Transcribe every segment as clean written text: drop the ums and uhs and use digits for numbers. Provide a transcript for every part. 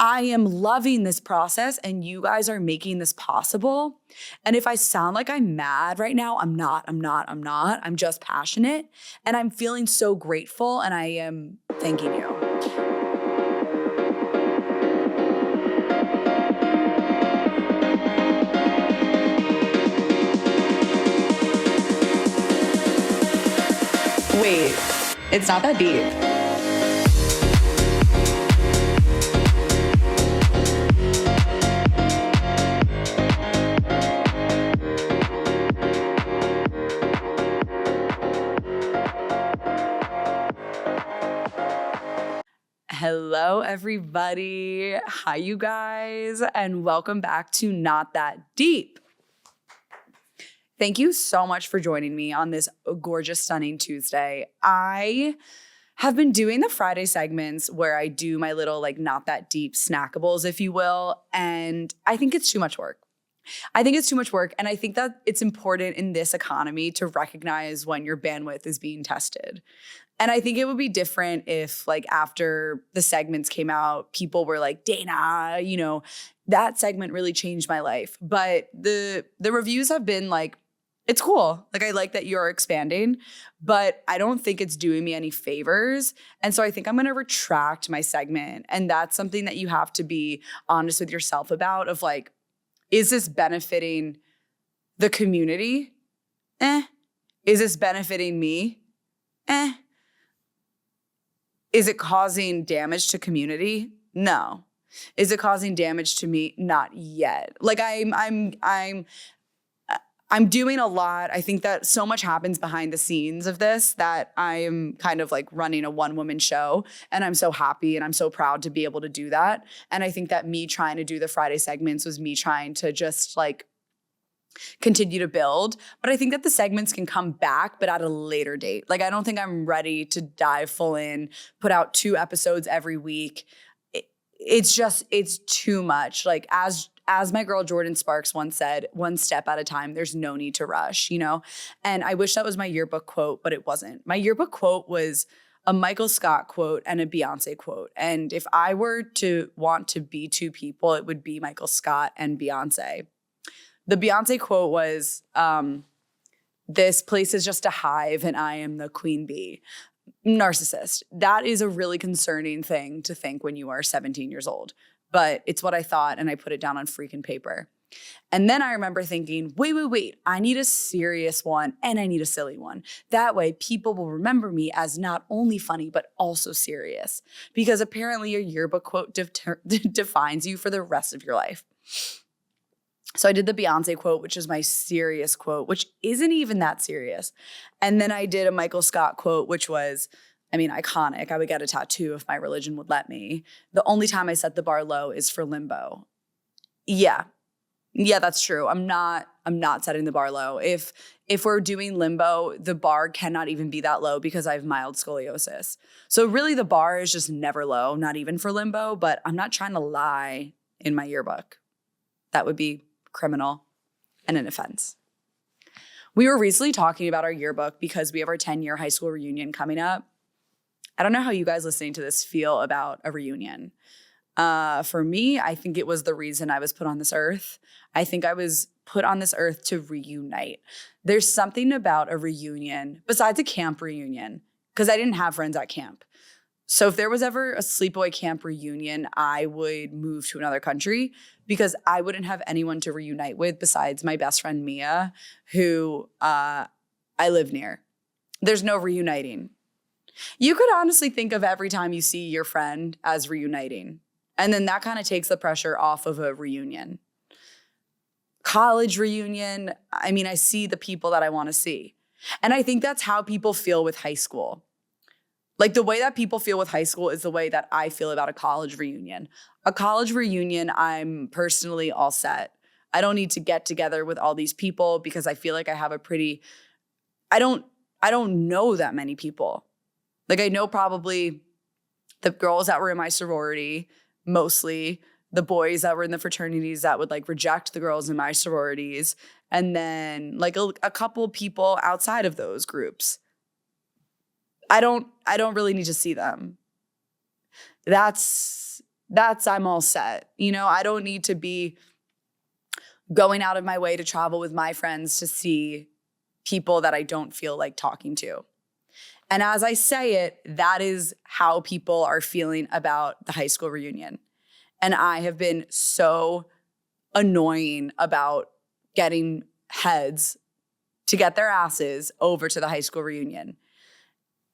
I am loving this process and you guys are making this possible. And if I sound like I'm mad right now, I'm not. I'm just passionate and I'm feeling so grateful and I am thanking you. Wait, it's not that deep. Hello, everybody. Hi, you guys, and welcome back to Not That Deep. Thank you so much for joining me on this gorgeous, stunning Tuesday. I have been doing the Friday segments where I do my little not that deep snackables, if you will, and I think it's too much work. And I think that it's important in this economy to recognize when your bandwidth is being tested. And I think it would be different if after the segments came out, people were like, Dana, that segment really changed my life. But the reviews have been it's cool. I like that you're expanding, but I don't think it's doing me any favors. And so I think I'm going to retract my segment. And that's something that you have to be honest with yourself about of is this benefiting the community? Is this benefiting me? Is it causing damage to community? No. Is it causing damage to me? Not yet. I'm doing a lot. I think that so much happens behind the scenes of this that I am kind of running a one-woman show. And I'm so happy and I'm so proud to be able to do that. And I think that me trying to do the Friday segments was me trying to just continue to build. But I think that the segments can come back, but at a later date. I don't think I'm ready to dive full in, put out 2 episodes every week. It's too much. As my girl Jordin Sparks once said, one step at a time, there's no need to rush, And I wish that was my yearbook quote, but it wasn't. My yearbook quote was a Michael Scott quote and a Beyonce quote. And if I were to want to be 2 people, it would be Michael Scott and Beyonce. The Beyonce quote was, this place is just a hive and I am the queen bee. Narcissist. That is a really concerning thing to think when you are 17 years old. But it's what I thought and I put it down on freaking paper. And then I remember thinking, wait, I need a serious one and I need a silly one. That way people will remember me as not only funny, but also serious. Because apparently your yearbook quote defines you for the rest of your life. So I did the Beyonce quote, which is my serious quote, which isn't even that serious. And then I did a Michael Scott quote, which was, iconic. I would get a tattoo if my religion would let me. The only time I set the bar low is for limbo. Yeah, that's true. I'm not setting the bar low. If we're doing limbo, the bar cannot even be that low because I have mild scoliosis. So really the bar is just never low, not even for limbo, but I'm not trying to lie in my yearbook. That would be criminal and an offense. We were recently talking about our yearbook because we have our 10-year high school reunion coming up. I don't know how you guys listening to this feel about a reunion. For me, I think it was the reason I was put on this earth. I think I was put on this earth to reunite. There's something about a reunion, besides a camp reunion, because I didn't have friends at camp. So if there was ever a sleepaway camp reunion, I would move to another country because I wouldn't have anyone to reunite with besides my best friend Mia, who I live near. There's no reuniting. You could honestly think of every time you see your friend as reuniting. And then that kind of takes the pressure off of a reunion. College reunion, I see the people that I want to see. And I think that's how people feel with high school. The way that people feel with high school is the way that I feel about a college reunion. A college reunion, I'm personally all set. I don't need to get together with all these people because I feel like I have I don't know that many people. I know probably the girls that were in my sorority, mostly the boys that were in the fraternities that would reject the girls in my sororities, and then a couple people outside of those groups. I don't really need to see them. That's I'm all set. You know, I don't need to be going out of my way to travel with my friends to see people that I don't feel like talking to. And as I say it, that is how people are feeling about the high school reunion. And I have been so annoying about getting heads to get their asses over to the high school reunion.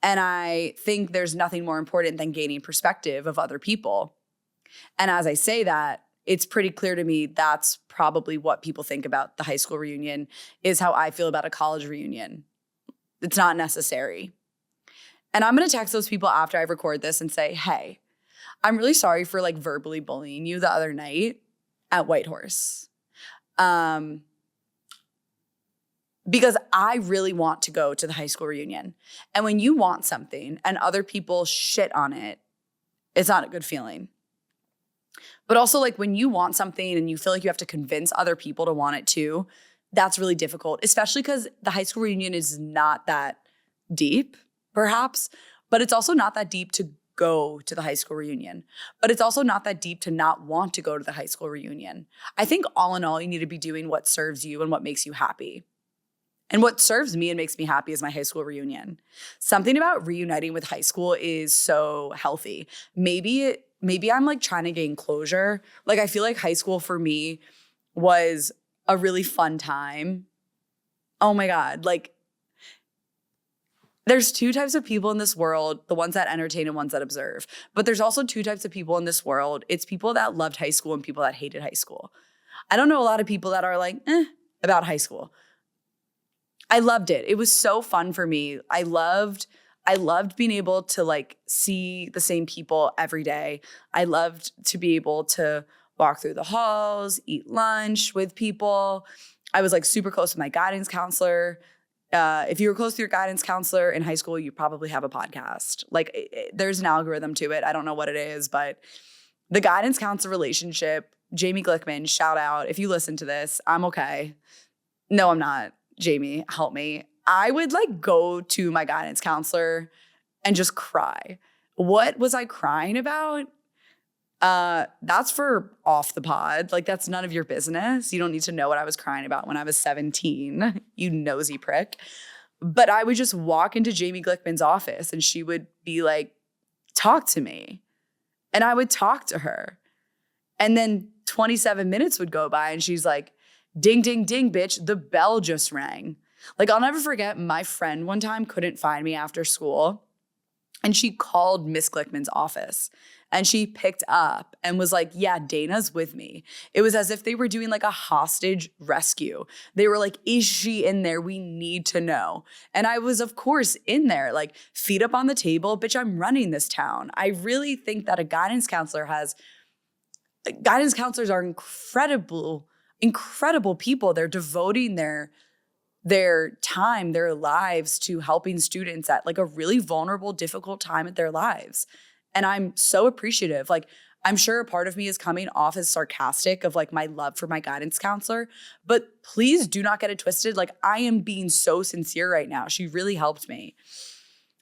And I think there's nothing more important than gaining perspective of other people. And as I say that, it's pretty clear to me that's probably what people think about the high school reunion is how I feel about a college reunion. It's not necessary. And I'm going to text those people after I record this and say, hey, I'm really sorry for like verbally bullying you the other night at Whitehorse. Because I really want to go to the high school reunion. And when you want something and other people shit on it, it's not a good feeling. But also like when you want something and you feel like you have to convince other people to want it too, that's really difficult, especially because the high school reunion is not that deep, perhaps, but it's also not that deep to go to the high school reunion. But it's also not that deep to not want to go to the high school reunion. I think all in all, you need to be doing what serves you and what makes you happy. And what serves me and makes me happy is my high school reunion. Something about reuniting with high school is so healthy. Maybe I'm like trying to gain closure. Like I feel like high school for me was a really fun time. Oh my God. Like there's two types of people in this world, the ones that entertain and ones that observe. But there's also two types of people in this world. It's people that loved high school and people that hated high school. I don't know a lot of people that are like, about high school. I loved it. It was so fun for me. I loved being able to like see the same people every day. I loved to be able to walk through the halls, eat lunch with people. I was like super close with my guidance counselor. If you were close to your guidance counselor in high school, you probably have a podcast. Like there's an algorithm to it. I don't know what it is, but the guidance counselor relationship, Jamie Glickman, shout out. If you listen to this, I'm okay. No, I'm not. Jamie, help me. I would like go to my guidance counselor and just cry. What was I crying about? That's for off the pod. Like that's none of your business. You don't need to know what I was crying about when I was 17, you nosy prick. But I would just walk into Jamie Glickman's office and she would be like, talk to me. And I would talk to her. And then 27 minutes would go by and she's like, ding, ding, ding, bitch, the bell just rang. Like, I'll never forget, my friend one time couldn't find me after school, and she called Miss Glickman's office, and she picked up and was like, yeah, Dana's with me. It was as if they were doing like a hostage rescue. They were like, is she in there? We need to know. And I was, of course, in there, like, feet up on the table. Bitch, I'm running this town. I really think that guidance counselors are incredible people. They're devoting their time, their lives to helping students at like a really vulnerable, difficult time at their lives. And I'm so appreciative. Like, I'm sure a part of me is coming off as sarcastic of like my love for my guidance counselor, but please do not get it twisted. Like, I am being so sincere right now. She really helped me.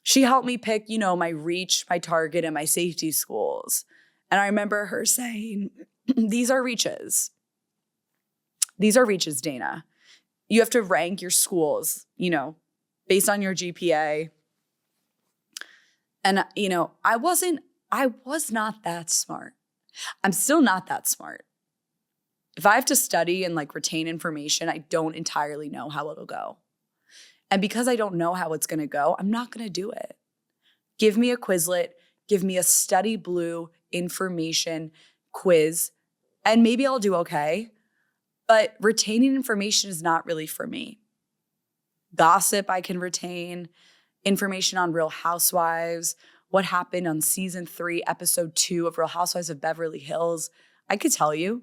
She helped me pick, my reach, my target, and my safety schools. And I remember her saying, these are reaches. These are reaches, Dana. You have to rank your schools, based on your GPA. And, I was not that smart. I'm still not that smart. If I have to study and like retain information, I don't entirely know how it'll go. And because I don't know how it's going to go, I'm not going to do it. Give me a Quizlet, give me a study blue information quiz, and maybe I'll do okay. But retaining information is not really for me. Gossip I can retain, information on Real Housewives, what happened on season 3, episode 2 of Real Housewives of Beverly Hills. I could tell you,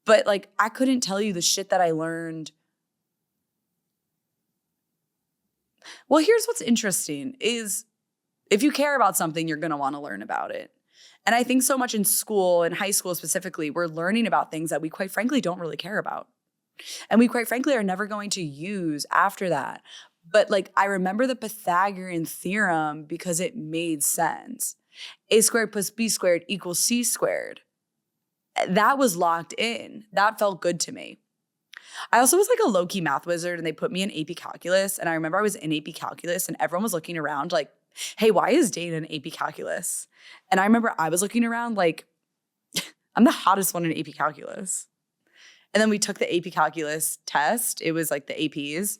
but like I couldn't tell you the shit that I learned. Well, here's what's interesting is if you care about something, you're going to want to learn about it. And I think so much in school, in high school specifically, we're learning about things that we quite frankly don't really care about. And we quite frankly are never going to use after that. But like, I remember the Pythagorean theorem because it made sense. A squared plus B squared equals C squared. That was locked in. That felt good to me. I also was like a low-key math wizard, and they put me in AP Calculus. And I remember I was in AP Calculus and everyone was looking around like, hey, why is Dana in AP Calculus? And I remember I was looking around like, I'm the hottest one in AP Calculus. And then we took the AP Calculus test. It was like the APs.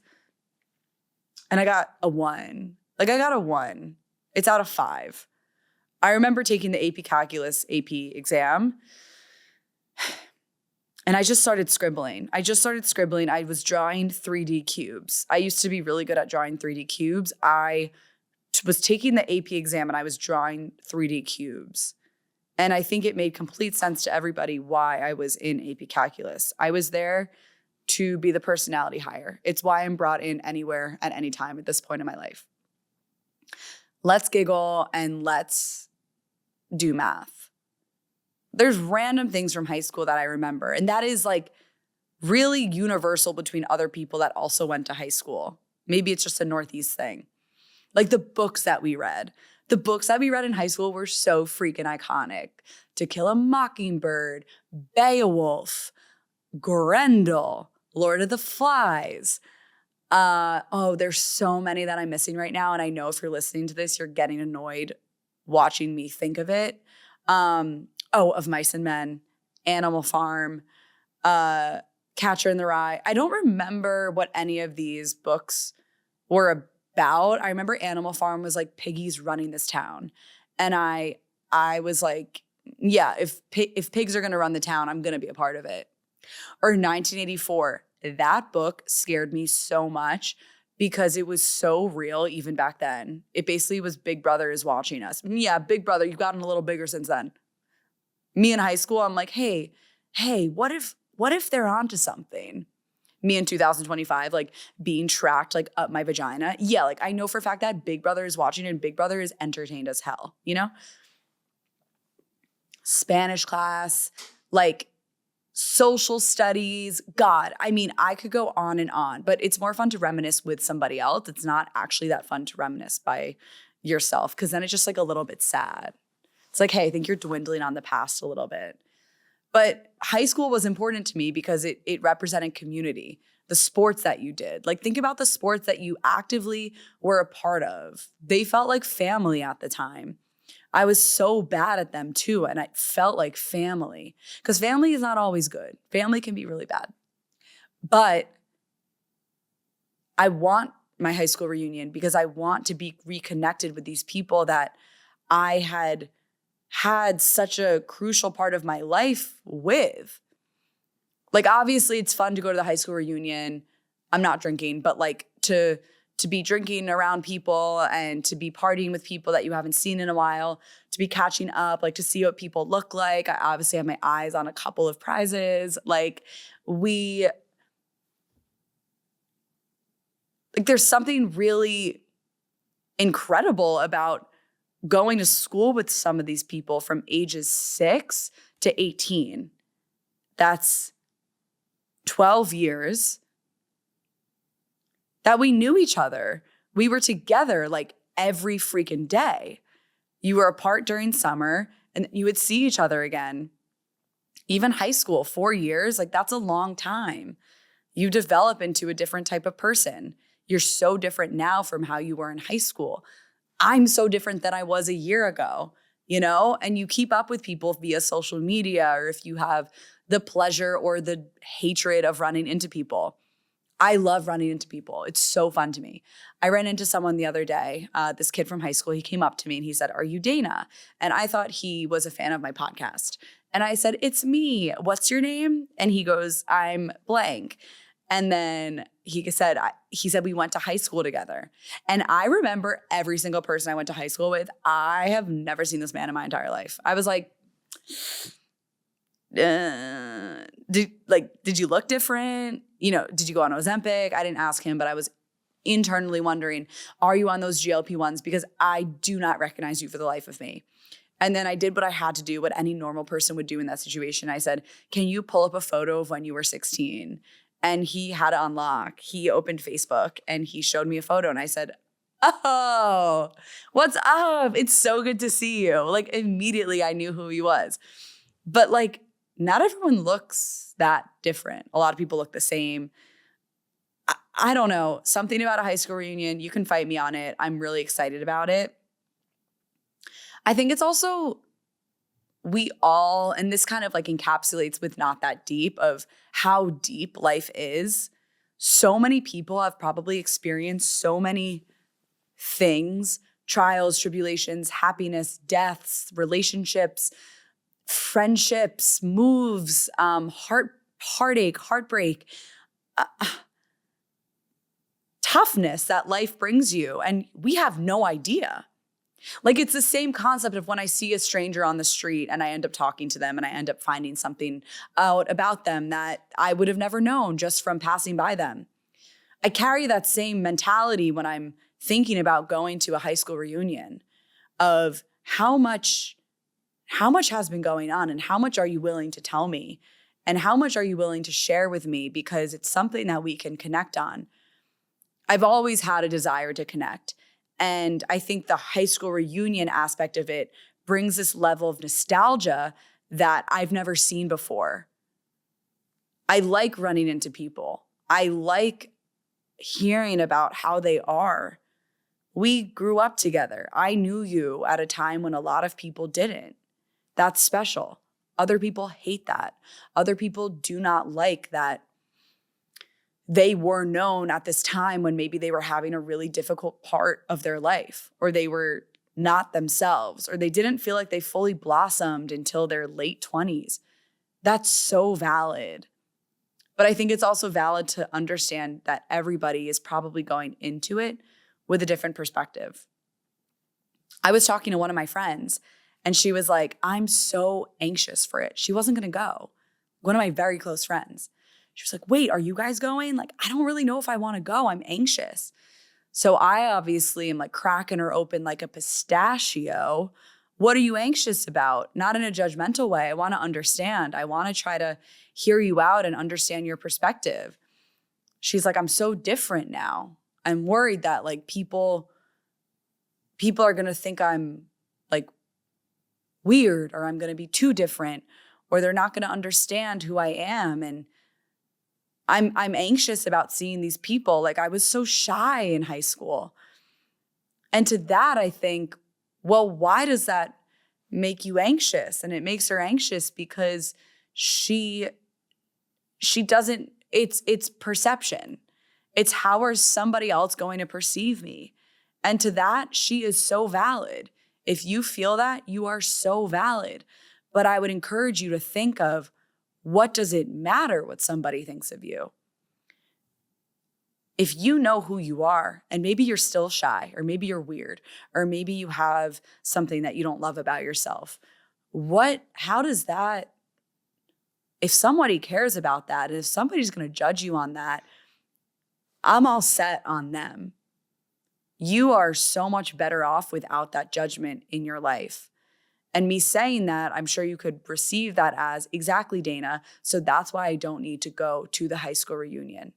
And I got a 1. Like I got a 1. It's out of 5. I remember taking the AP Calculus AP exam. And I just started scribbling. I was drawing 3D cubes. I used to be really good at drawing 3D cubes. I was taking the AP exam and I was drawing 3D cubes. And I think it made complete sense to everybody why I was in AP Calculus. I was there to be the personality hire. It's why I'm brought in anywhere at any time at this point in my life. Let's giggle and let's do math. There's random things from high school that I remember. And that is like really universal between other people that also went to high school. Maybe it's just a Northeast thing. Like the books that we read. The books that we read in high school were so freaking iconic. To Kill a Mockingbird, Beowulf, Grendel, Lord of the Flies. There's so many that I'm missing right now. And I know if you're listening to this, you're getting annoyed watching me think of it. Of Mice and Men, Animal Farm, Catcher in the Rye. I don't remember what any of these books were about. I remember Animal Farm was like piggies running this town. And I was like, yeah, if pigs are going to run the town, I'm going to be a part of it. Or 1984, that book scared me so much because it was so real even back then. It basically was Big Brother is watching us. Yeah, Big Brother, you've gotten a little bigger since then. Me in high school, I'm like, hey, what if they're onto something? Me in 2025, like being tracked like up my vagina. Yeah, like I know for a fact that Big Brother is watching and Big Brother is entertained as hell, you know? Spanish class, like social studies. God, I mean, I could go on and on, but it's more fun to reminisce with somebody else. It's not actually that fun to reminisce by yourself because then it's just like a little bit sad. It's like, hey, I think you're dwindling on the past a little bit. But high school was important to me because it represented community, the sports that you did. Like think about the sports that you actively were a part of. They felt like family at the time. I was so bad at them too, and it felt like family. Because family is not always good. Family can be really bad. But I want my high school reunion because I want to be reconnected with these people that I had such a crucial part of my life with. Like, obviously, it's fun to go to the high school reunion. I'm not drinking, but like to be drinking around people and to be partying with people that you haven't seen in a while, to be catching up, like to see what people look like. I obviously have my eyes on a couple of prizes. There's something really incredible about going to school with some of these people from ages 6 to 18. That's 12 years that we knew each other. We were together like every freaking day. You were apart during summer and you would see each other again. Even high school, 4 years, like that's a long time. You develop into a different type of person. You're so different now from how you were in high school. I'm so different than I was a year ago, you know? And you keep up with people via social media, or if you have the pleasure or the hatred of running into people. I love running into people. It's so fun to me. I ran into someone the other day, this kid from high school. He came up to me and he said, "Are you Dana?" And I thought he was a fan of my podcast. And I said, "It's me. What's your name?" And he goes, "I'm blank." And then he said we went to high school together. And I remember every single person I went to high school with. I have never seen this man in my entire life. I was like, did you look different? You know, did you go on Ozempic? I didn't ask him, but I was internally wondering, are you on those GLP-1s? Because I do not recognize you for the life of me. And then I did what I had to do, what any normal person would do in that situation. I said, "Can you pull up a photo of when you were 16? And he had to unlock. He opened Facebook and he showed me a photo and I said, Oh, what's up? It's so good to see you. Like immediately I knew who he was. But like not everyone looks that different. A lot of people look the same. I don't know. Something about a high school reunion, you can fight me on it. I'm really excited about it. I think it's also we all, and this kind of like encapsulates with Not That Deep of how deep life is. So many people have probably experienced so many things, trials, tribulations, happiness, deaths, relationships, friendships, moves, heartache, heartbreak, uh, toughness that life brings you. And we have no idea. Like it's the same concept of when I see a stranger on the street and I end up talking to them and I end up finding something out about them that I would have never known just from passing by them. I carry that same mentality when I'm thinking about going to a high school reunion of how much has been going on and how much are you willing to tell me and how much are you willing to share with me because it's something that we can connect on. I've always had a desire to connect. And I think the high school reunion aspect of it brings this level of nostalgia that I've never seen before. I like running into people. I like hearing about how they are. We grew up together. I knew you at a time when a lot of people didn't. That's special. Other people hate that. Other people do not like that they were known at this time when maybe they were having a really difficult part of their life, or they were not themselves, or they didn't feel like they fully blossomed until their late 20s. That's so valid. But I think it's also valid to understand that everybody is probably going into it with a different perspective. I was talking to one of my friends and she was like, I'm so anxious for it. She wasn't going to go. One of my very close friends. She was like, wait, are you guys going? Like, I don't really know if I want to go. I'm anxious. So I obviously am like cracking her open like a pistachio. What are you anxious about? Not in a judgmental way. I want to understand. I want to try to hear you out and understand your perspective. She's like, I'm so different now. I'm worried that like people are going to think I'm like weird or I'm going to be too different or they're not going to understand who I am. And I'm anxious about seeing these people. Like I was so shy in high school. And to that, I think, well, why does that make you anxious? And it makes her anxious because she doesn't, it's perception. It's how is somebody else going to perceive me? And to that, she is so valid. If you feel that, you are so valid. But I would encourage you to think of, what does it matter what somebody thinks of you? If you know who you are, and maybe you're still shy, or maybe you're weird, or maybe you have something that you don't love about yourself, how does that, if somebody cares about that, and if somebody's going to judge you on that, I'm all set on them. You are so much better off without that judgment in your life. And me saying that, I'm sure you could receive that as, exactly, Dana, so that's why I don't need to go to the high school reunion.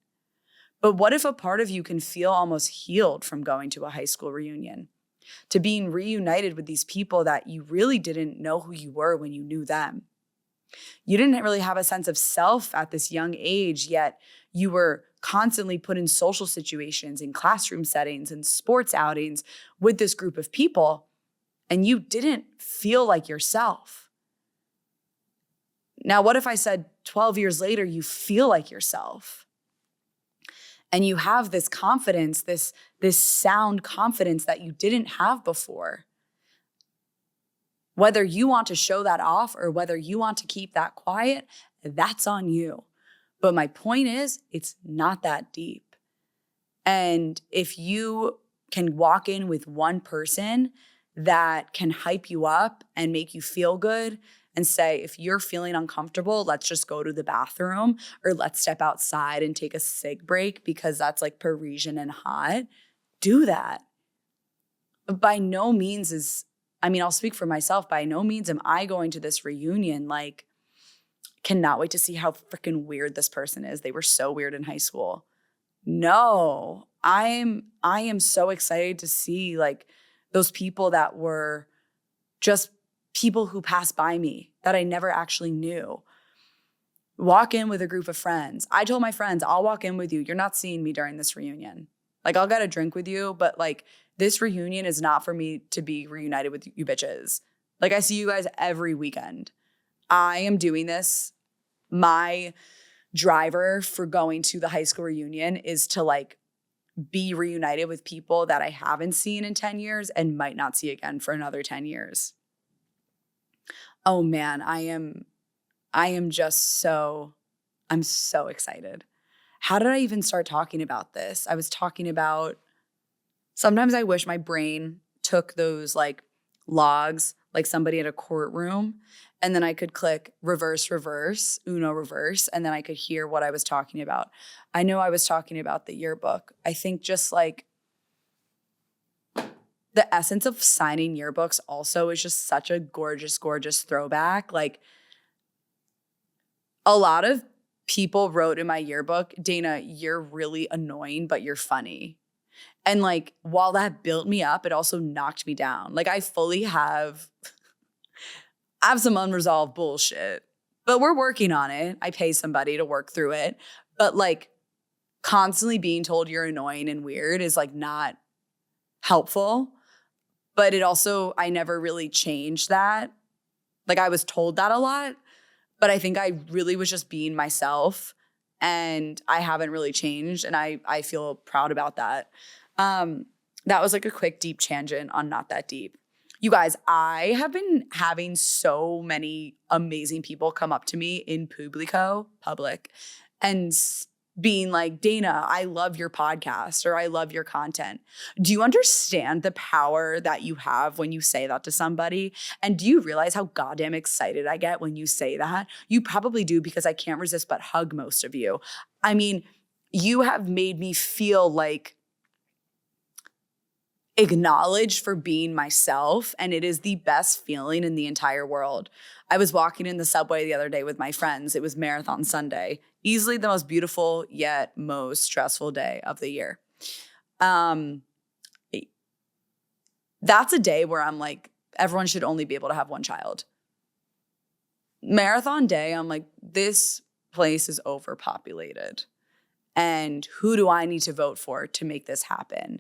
But what if a part of you can feel almost healed from going to a high school reunion? To being reunited with these people that you really didn't know who you were when you knew them. You didn't really have a sense of self at this young age, yet you were constantly put in social situations, in classroom settings, and sports outings with this group of people. And you didn't feel like yourself. Now, what if I said 12 years later, you feel like yourself? And you have this confidence, this sound confidence that you didn't have before. Whether you want to show that off or whether you want to keep that quiet, that's on you. But my point is, it's not that deep. And if you can walk in with one person that can hype you up and make you feel good and say, if you're feeling uncomfortable, let's just go to the bathroom or let's step outside and take a cig break because that's like Parisian and hot, do that. By no means I'll speak for myself, by no means am I going to this reunion like, cannot wait to see how freaking weird this person is. They were so weird in high school. no, I am so excited to see like those people that were just people who passed by me that I never actually knew. Walk in with a group of friends. I told my friends, I'll walk in with you. You're not seeing me during this reunion. Like, I'll get a drink with you, but like, this reunion is not for me to be reunited with you bitches. Like, I see you guys every weekend. I am doing this. My driver for going to the high school reunion is to like be reunited with people that I haven't seen in 10 years and might not see again for another 10 years. Oh man, I'm so excited. How did I even start talking about this? I was talking about, sometimes I wish my brain took those like logs, like somebody at a courtroom, and then I could click reverse, reverse, uno reverse, and then I could hear what I was talking about. I know I was talking about the yearbook. I think just like the essence of signing yearbooks also is just such a gorgeous, gorgeous throwback. Like, a lot of people wrote in my yearbook, Dana, you're really annoying, but you're funny. And like, while that built me up, it also knocked me down. Like, I have some unresolved bullshit, but we're working on it. I pay somebody to work through it. But like, constantly being told you're annoying and weird is like not helpful. But it also, I never really changed that. Like, I was told that a lot, but I think I really was just being myself, and I haven't really changed. And I feel proud about that. That was like a quick deep tangent on Not That Deep. You guys, I have been having so many amazing people come up to me in public, and being like, Dana, I love your podcast, or I love your content. Do you understand the power that you have when you say that to somebody? And do you realize how goddamn excited I get when you say that? You probably do, because I can't resist but hug most of you. I mean, you have made me feel like acknowledged for being myself, and it is the best feeling in the entire world. I was walking in the subway the other day with my friends. It was Marathon Sunday, easily the most beautiful yet most stressful day of the year. That's a day where I'm like, everyone should only be able to have one child. Marathon day, I'm like, this place is overpopulated, and who do I need to vote for to make this happen?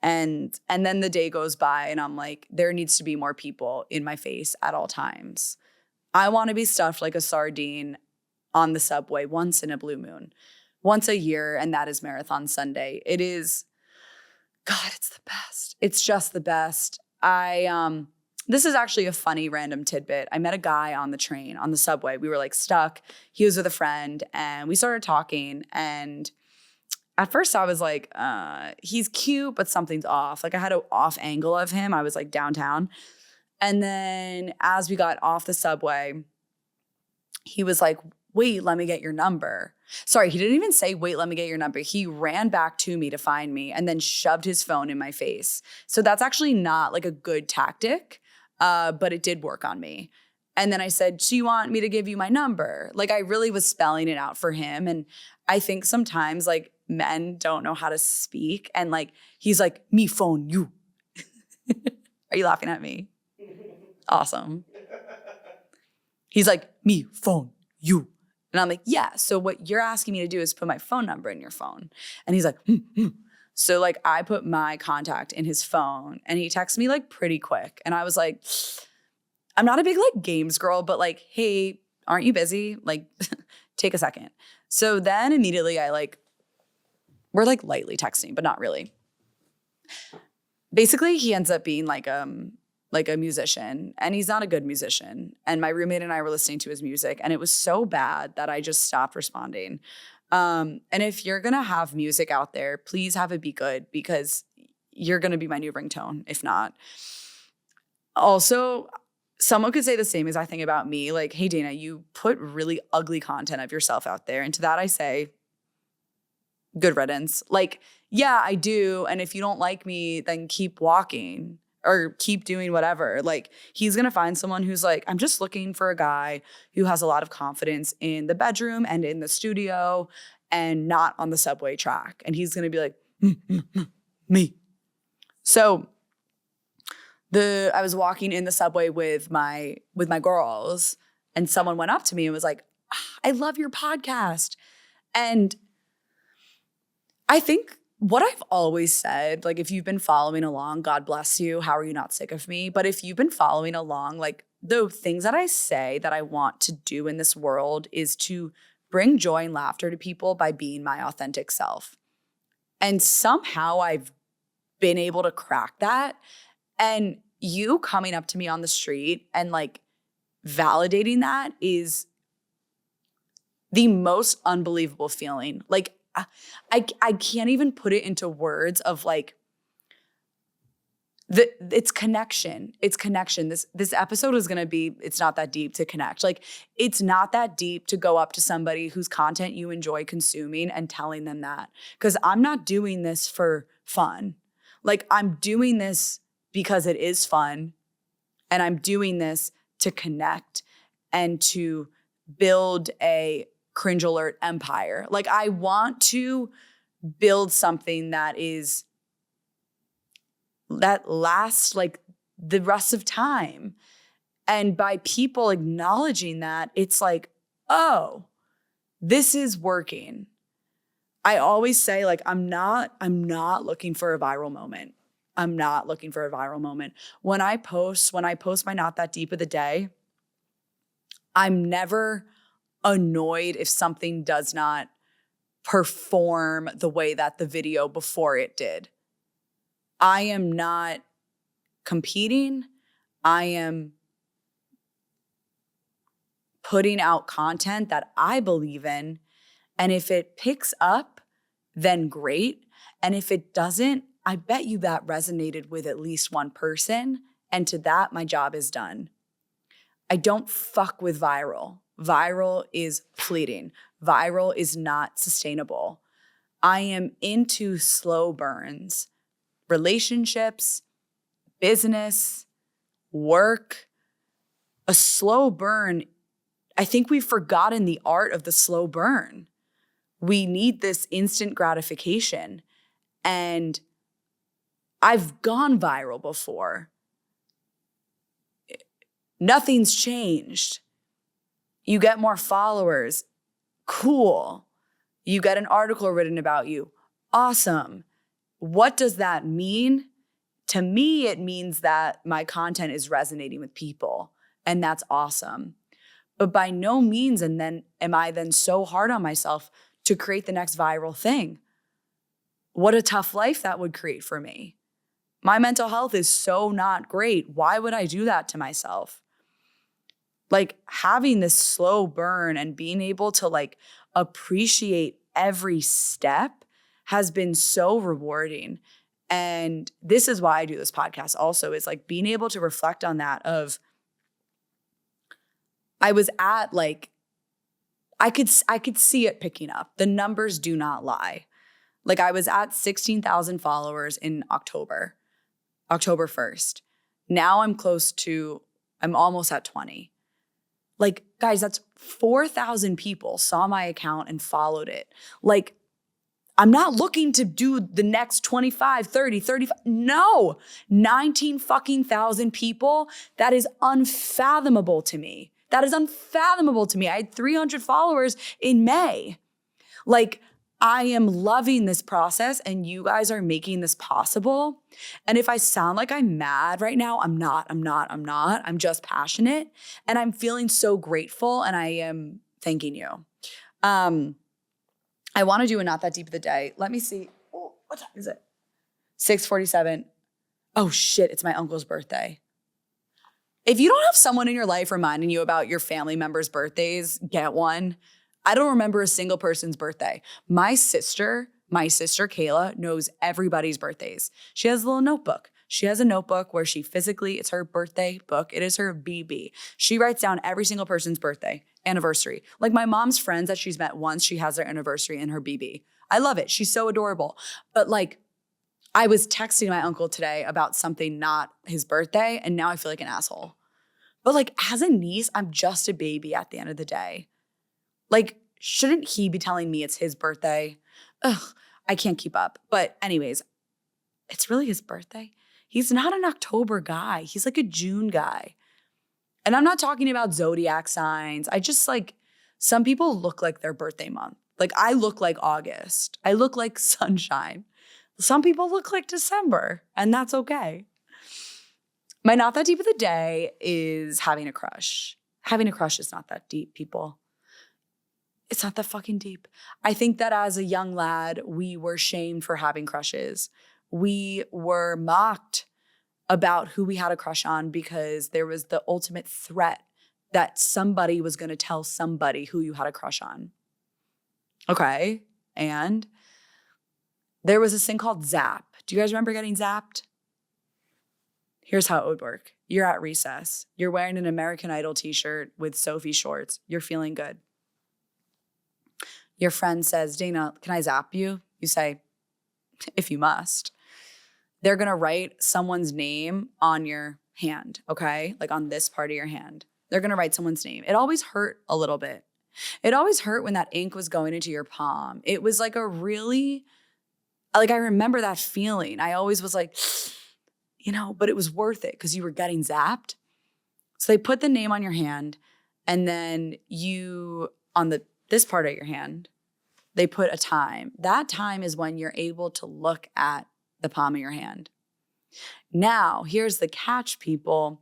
And then the day goes by, and I'm like, there needs to be more people in my face at all times. I want to be stuffed like a sardine on the subway once in a blue moon, once a year, and that is Marathon Sunday. It is, God, it's the best. It's just the best. This is actually a funny random tidbit. I met a guy on the train, on the subway. We were like stuck. He was with a friend, and we started talking, and at first I was like, he's cute, but something's off. Like, I had an off angle of him. I was like downtown. And then as we got off the subway, he was like, wait, let me get your number. Sorry, he didn't even say, wait, let me get your number. He ran back to me to find me and then shoved his phone in my face. So that's actually not like a good tactic, but it did work on me. And then I said, do you want me to give you my number? Like, I really was spelling it out for him. And I think sometimes like men don't know how to speak. And like, he's like, me phone you. Are you laughing at me? Awesome. He's like, me phone you. And I'm like, yeah. So what you're asking me to do is put my phone number in your phone. And he's like, So like, I put my contact in his phone, and he texts me like pretty quick. And I was like, I'm not a big like games girl, but like, hey, aren't you busy? Like, take a second. So then immediately we're like lightly texting, but not really. Basically, he ends up being like a musician, and he's not a good musician. And my roommate and I were listening to his music, and it was so bad that I just stopped responding. And if you're going to have music out there, please have it be good, because you're going to be my new ringtone, if not. Also, someone could say the same as I think about me. Like, hey, Dana, you put really ugly content of yourself out there. And to that I say, good riddance. Like, yeah, I do. And if you don't like me, then keep walking or keep doing whatever. Like, he's going to find someone who's like, I'm just looking for a guy who has a lot of confidence in the bedroom and in the studio. and not on the subway track. And he's going to be like, me. So I was walking in the subway with my girls, and someone went up to me and was like, I love your podcast. And I think what I've always said, like, if you've been following along, God bless you. How are you not sick of me? But if you've been following along, like, the things that I say that I want to do in this world is to bring joy and laughter to people by being my authentic self. And somehow I've been able to crack that. And you coming up to me on the street and like validating that is the most unbelievable feeling. Like, I can't even put it into words of like, it's connection. It's connection. This episode is going to be, it's not that deep to connect. Like, it's not that deep to go up to somebody whose content you enjoy consuming and telling them that. Because I'm not doing this for fun. Like, I'm doing this because it is fun. And I'm doing this to connect and to build a cringe alert empire. Like, I want to build something that lasts like the rest of time. And by people acknowledging that, it's like, oh, this is working. I always say, like, I'm not looking for a viral moment. I'm not looking for a viral moment. When I post my Not That Deep of the Day, I'm never annoyed if something does not perform the way that the video before it did. I am not competing. I am putting out content that I believe in. And if it picks up, then great. And if it doesn't, I bet you that resonated with at least one person. And to that, my job is done. I don't fuck with viral. Viral is fleeting. Viral is not sustainable. I am into slow burns. Relationships, business, work. A slow burn, I think we've forgotten the art of the slow burn. We need this instant gratification. And I've gone viral before. Nothing's changed. You get more followers. Cool. You get an article written about you. Awesome. What does that mean? To me, it means that my content is resonating with people, and that's awesome. But by no means am I then so hard on myself to create the next viral thing. What a tough life that would create for me. My mental health is so not great. Why would I do that to myself? Like, having this slow burn and being able to like appreciate every step has been so rewarding. And this is why I do this podcast also, is like being able to reflect on that of, I was at like, I could see it picking up. The numbers do not lie. Like, I was at 16,000 followers in October 1st. Now I'm almost at 20. Like, guys, that's 4,000 people saw my account and followed it. Like, I'm not looking to do the next 25, 30, 35. No, 19 fucking thousand people. That is unfathomable to me. That is unfathomable to me. I had 300 followers in May. Like, I am loving this process, and you guys are making this possible. And if I sound like I'm mad right now, I'm not. I'm just passionate, and I'm feeling so grateful, and I am thanking you. I want to do a Not That Deep of the Day. Let me see. Oh, what time is it? 6:47. Oh shit, it's my uncle's birthday. If you don't have someone in your life reminding you about your family members' birthdays, get one. I don't remember a single person's birthday. My sister Kayla, knows everybody's birthdays. She has a little notebook. She has a notebook where she it's her birthday book. It is her BB. She writes down every single person's birthday, anniversary. Like, my mom's friends that she's met once, she has their anniversary in her BB. I love it. She's so adorable. But like, I was texting my uncle today about something not his birthday, and now I feel like an asshole. But like, as a niece, I'm just a baby at the end of the day. Like, shouldn't he be telling me it's his birthday? Ugh, I can't keep up. But anyways, it's really his birthday. He's not an October guy. He's like a June guy. And I'm not talking about zodiac signs. I just like, some people look like their birthday month. Like I look like August. I look like sunshine. Some people look like December, and that's okay. My not that deep of the day is having a crush. Having a crush is not that deep, people. It's not that fucking deep. I think that as a young lad, we were shamed for having crushes. We were mocked about who we had a crush on because there was the ultimate threat that somebody was going to tell somebody who you had a crush on. Okay. And there was this thing called Zap. Do you guys remember getting zapped? Here's how it would work. You're at recess. You're wearing an American Idol t-shirt with Sophie shorts. You're feeling good. Your friend says, Dana, can I zap you? You say, if you must. They're going to write someone's name on your hand, okay? Like on this part of your hand. They're going to write someone's name. It always hurt a little bit. It always hurt when that ink was going into your palm. It was like a really, like I remember that feeling. I always was like, you know, but it was worth it because you were getting zapped. So they put the name on your hand, and then you, on this part of your hand, they put a time. That time is when you're able to look at the palm of your hand. Now, here's the catch, people.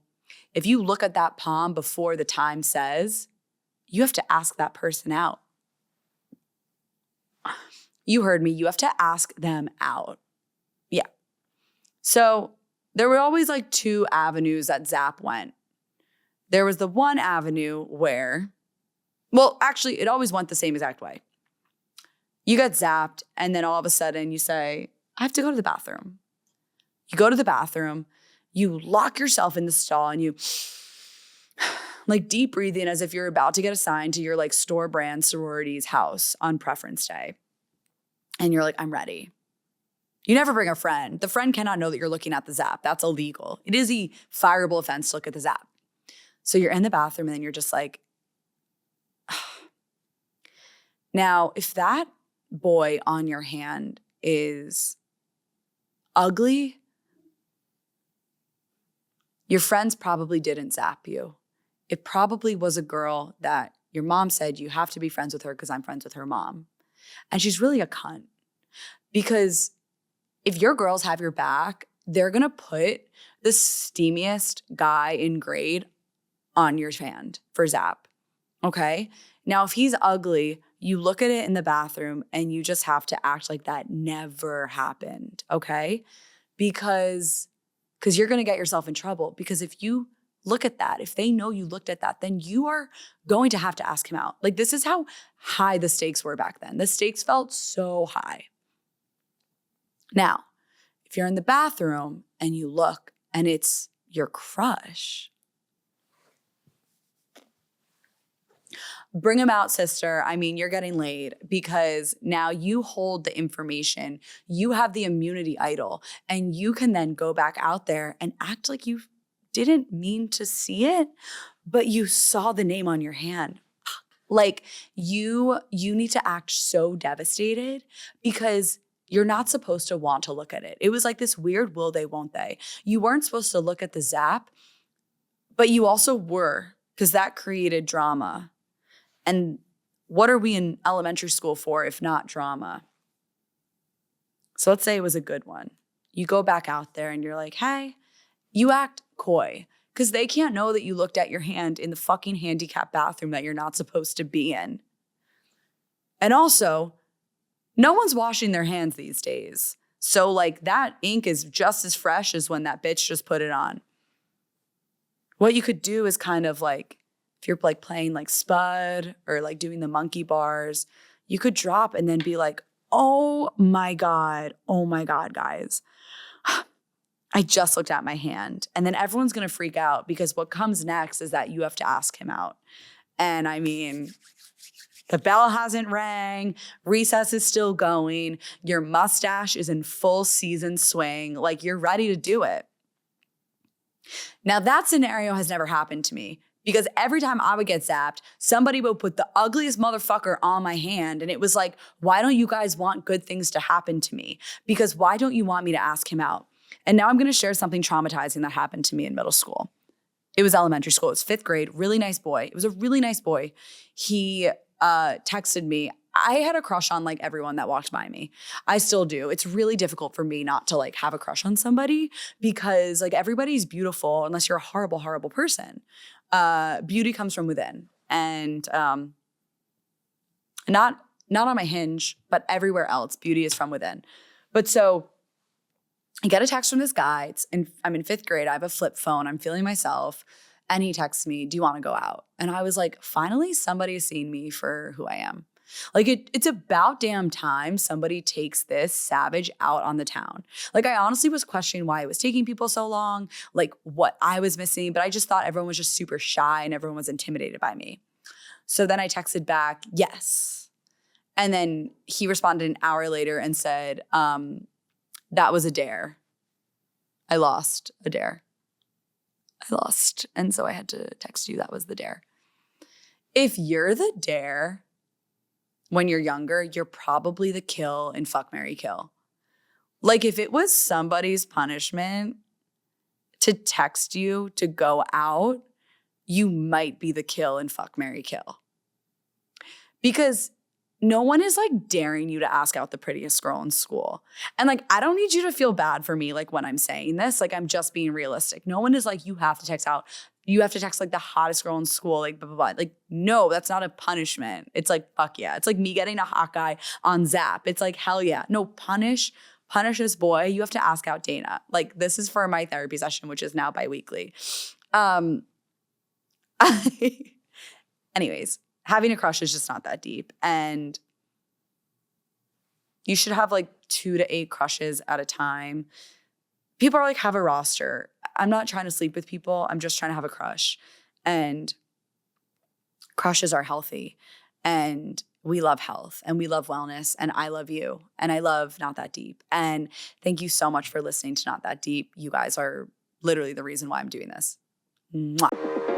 If you look at that palm before the time says, you have to ask that person out. You heard me. You have to ask them out. Yeah. So there were always like two avenues that Zap went. There was the one avenue where, well, actually, it always went the same exact way. You get zapped, and then all of a sudden you say, I have to go to the bathroom. You go to the bathroom, you lock yourself in the stall, and you like deep breathing as if you're about to get assigned to your like store brand sorority's house on preference day. And you're like, I'm ready. You never bring a friend. The friend cannot know that you're looking at the Zap. That's illegal. It is a fireable offense to look at the Zap. So you're in the bathroom, and then you're just like, now, if that boy on your hand is ugly, your friends probably didn't zap you. It probably was a girl that your mom said, you have to be friends with her because I'm friends with her mom. And she's really a cunt. Because if your girls have your back, they're going to put the steamiest guy in grade on your hand for Zap. Okay? Now, if he's ugly, you look at it in the bathroom and you just have to act like that never happened. Okay? Because you're going to get yourself in trouble. Because if you look at that, if they know you looked at that, then you are going to have to ask him out. Like, this is how high the stakes were back then. The stakes felt so high. Now, if you're in the bathroom and you look and it's your crush, bring him out, sister. I mean, you're getting laid because now you hold the information. You have the immunity idol, and you can then go back out there and act like you didn't mean to see it, but you saw the name on your hand. Like you need to act so devastated because you're not supposed to want to look at it. It was like this weird will they, won't they. You weren't supposed to look at the Zap, but you also were, because that created drama. And what are we in elementary school for if not drama? So let's say it was a good one. You go back out there and you're like, hey, you act coy because they can't know that you looked at your hand in the fucking handicapped bathroom that you're not supposed to be in. And also, no one's washing their hands these days. So like that ink is just as fresh as when that bitch just put it on. What you could do is kind of like, if you're like playing like Spud or like doing the monkey bars, you could drop and then be like, oh my God, guys. I just looked at my hand. And then everyone's going to freak out because what comes next is that you have to ask him out. And I mean, the bell hasn't rang. Recess is still going. Your mustache is in full season swing. Like you're ready to do it. Now that scenario has never happened to me because every time I would get zapped, somebody would put the ugliest motherfucker on my hand. And it was like, why don't you guys want good things to happen to me? Because why don't you want me to ask him out? And now I'm going to share something traumatizing that happened to me in middle school. It was elementary school. It was 5th grade. Really nice boy. It was a really nice boy. He texted me. I had a crush on like everyone that walked by me. I still do. It's really difficult for me not to like have a crush on somebody because like everybody's beautiful unless you're a horrible, horrible person. Beauty comes from within. And not on my Hinge, but everywhere else, beauty is from within. But so I get a text from this guy. I'm in 5th grade. I have a flip phone. I'm feeling myself. And he texts me, do you want to go out? And I was like, finally, somebody's seen me for who I am. Like it's about damn time somebody takes this savage out on the town. Like I honestly was questioning why it was taking people so long, like what I was missing, but I just thought everyone was just super shy and everyone was intimidated by me. So then I texted back, yes. And then he responded an hour later and said, that was a dare. I lost a dare. I lost. And so I had to text you, that was the dare. If you're the dare, when you're younger, you're probably the kill in Fuck, Marry, Kill. Like if it was somebody's punishment to text you to go out, you might be the kill in Fuck, Marry, Kill. Because no one is like daring you to ask out the prettiest girl in school. And like, I don't need you to feel bad for me like when I'm saying this, like I'm just being realistic. No one is like, you have to text out. You have to text like the hottest girl in school, like blah, blah, blah. Like, no, that's not a punishment. It's like, fuck yeah. It's like me getting a hot guy on Zap. It's like, hell yeah. No, punish this boy. You have to ask out Dana. Like this is for my therapy session, which is now bi-weekly. Anyways, having a crush is just not that deep. And you should have like 2 to 8 crushes at a time. People are like, have a roster. I'm not trying to sleep with people. I'm just trying to have a crush. And crushes are healthy. And we love health and we love wellness. And I love you. And I love Not That Deep. And thank you so much for listening to Not That Deep. You guys are literally the reason why I'm doing this. Mwah.